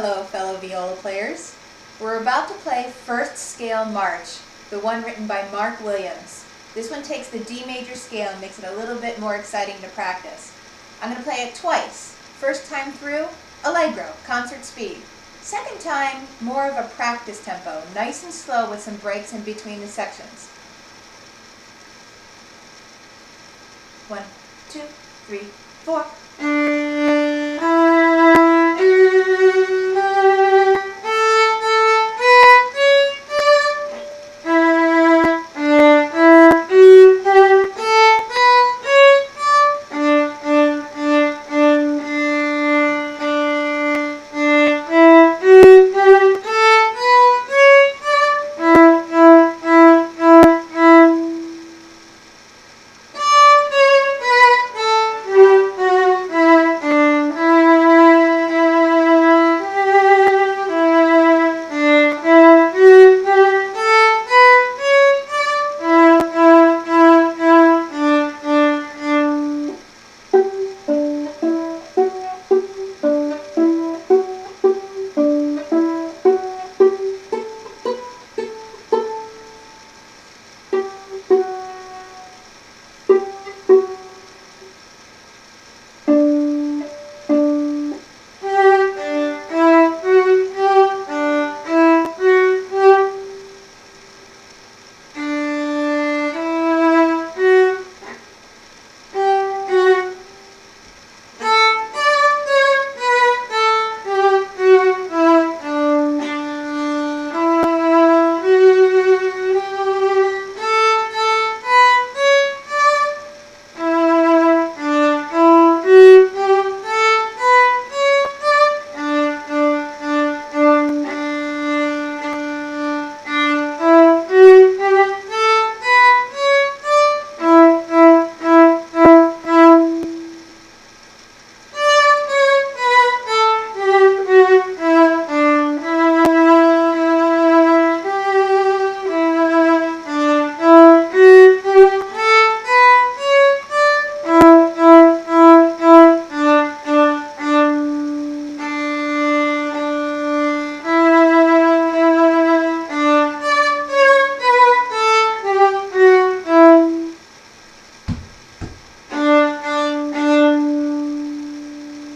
Hello, fellow viola players. We're about to play First Scale March, the one written by Mark Williams. This one takes the D major scale and makes it a little bit more exciting to practice. I'm going to play it twice. First time through, allegro, concert speed. Second time, more of a practice tempo, nice and slow with some breaks in between the sections. 1, 2, 3, 4.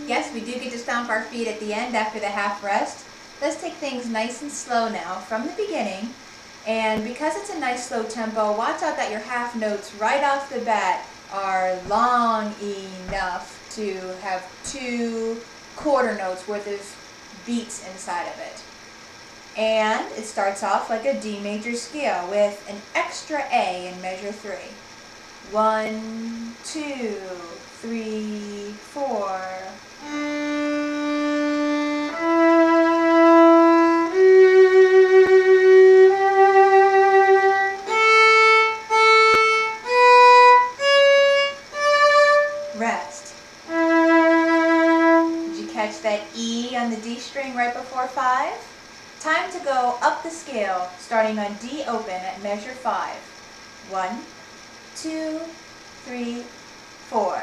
Yes, we do get to stomp our feet at the end after the half rest. Let's take things nice and slow now from the beginning. And because it's a nice slow tempo, watch out that your half notes right off the bat are long enough to have 2 quarter notes worth of beats inside of it. And it starts off like a D major scale with an extra A in measure 3. 1, 2, 3, 4. Rest. Did you catch that E on the D string right before 5? Time to go up the scale, starting on D open at measure 5. 1, 2, 3, 4.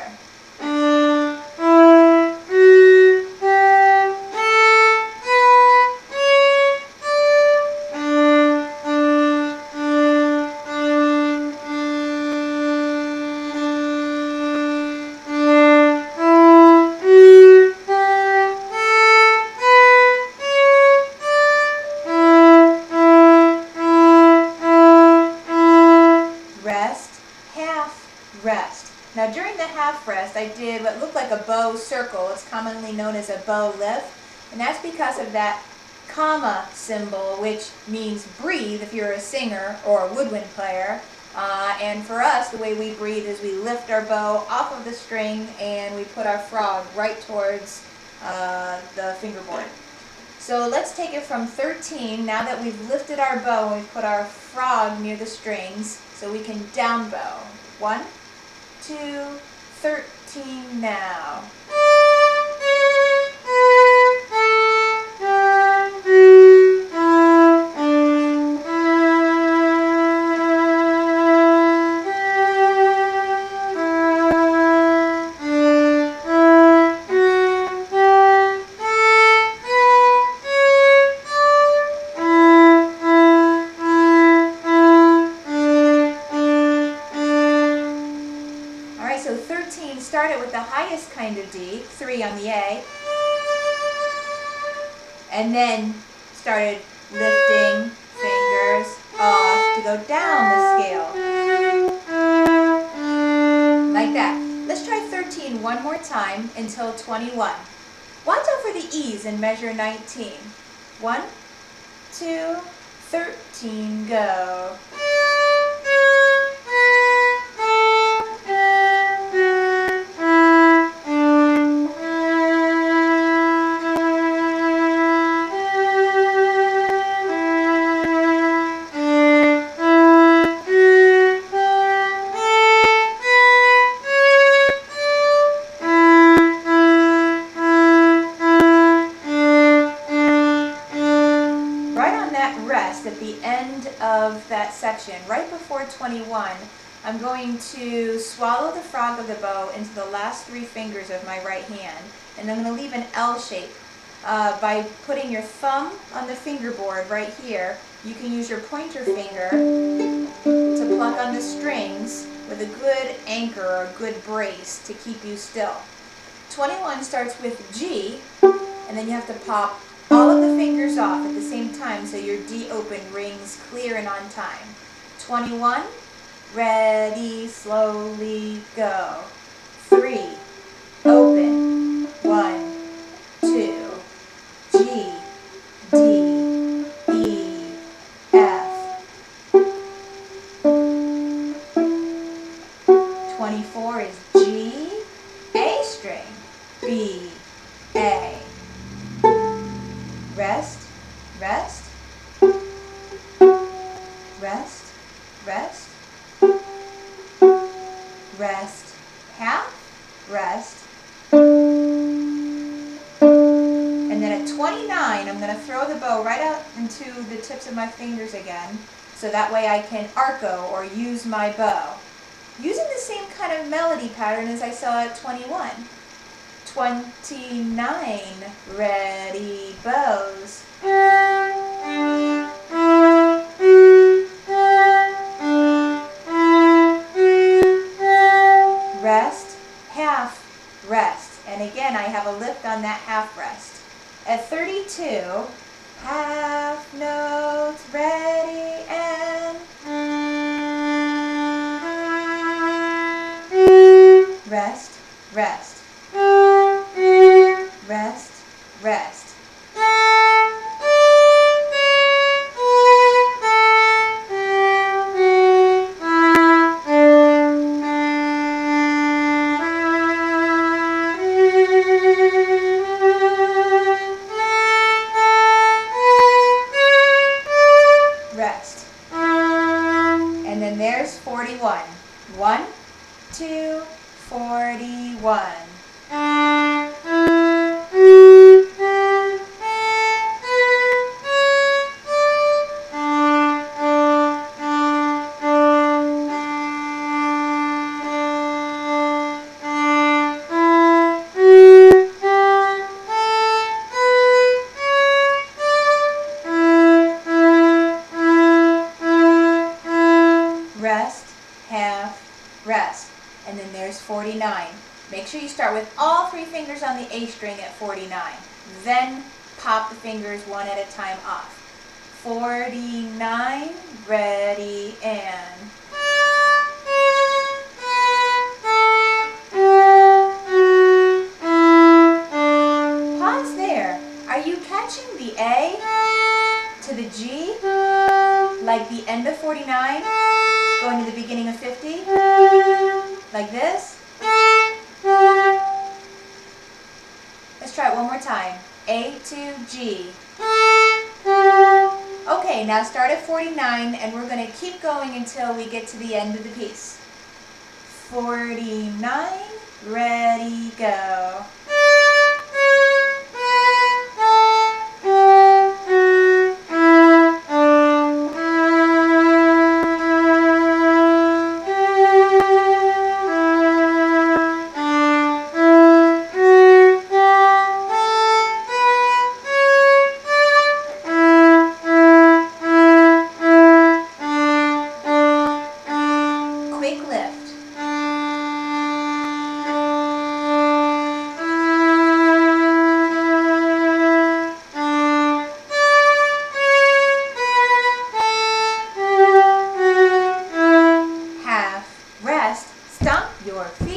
Rest, half rest. Now during the half rest I did what looked like a bow circle. It's commonly known as a bow lift, and that's because of that comma symbol, which means breathe if you're a singer or a woodwind player. And for us, the way we breathe is we lift our bow off of the string and we put our frog right towards the fingerboard. So let's take it from 13, now that we've lifted our bow and we've put our frog near the strings, so we can down bow. 1, 2, 13 now. highest kind of D, 3 on the A, and then started lifting fingers off to go down the scale. Like that. Let's try 13 one more time until 21. Watch out for the E's in measure 19. 1, 2, 13, go. At the end of that section, right before 21, I'm going to swallow the frog of the bow into the last 3 fingers of my right hand, and I'm going to leave an L shape. By putting your thumb on the fingerboard right here, you can use your pointer finger to pluck on the strings with a good anchor or a good brace to keep you still. 21 starts with G, and then you have to pop all of the fingers off at the same time so your D open rings clear and on time. 21, ready, slowly, go. 3, open, 1, 2, G, D, E, F. 24 is G, A string, B, A. Rest, rest, rest, rest, rest, half, rest. And then at 29, I'm going to throw the bow right out into the tips of my fingers again, so that way I can arco or use my bow. Using the same kind of melody pattern as I saw at 21. 29, ready, bows. Rest, half, rest. And again, I have a lift on that half rest. At 32, half notes, ready, and rest, rest. Rest, rest. Rest. And then there's 41. 1, 2, 41. Rest, half, rest. And then there's 49. Make sure you start with all 3 fingers on the A string at 49. Then pop the fingers one at a time off. 49, ready, and pause there. Are you catching the A to the G? Like the end of 49? Going to the beginning of 50? Like this? Let's try it one more time. A to G. Okay, now start at 49 and we're going to keep going until we get to the end of the piece. 49, ready, go. Quick lift. your feet.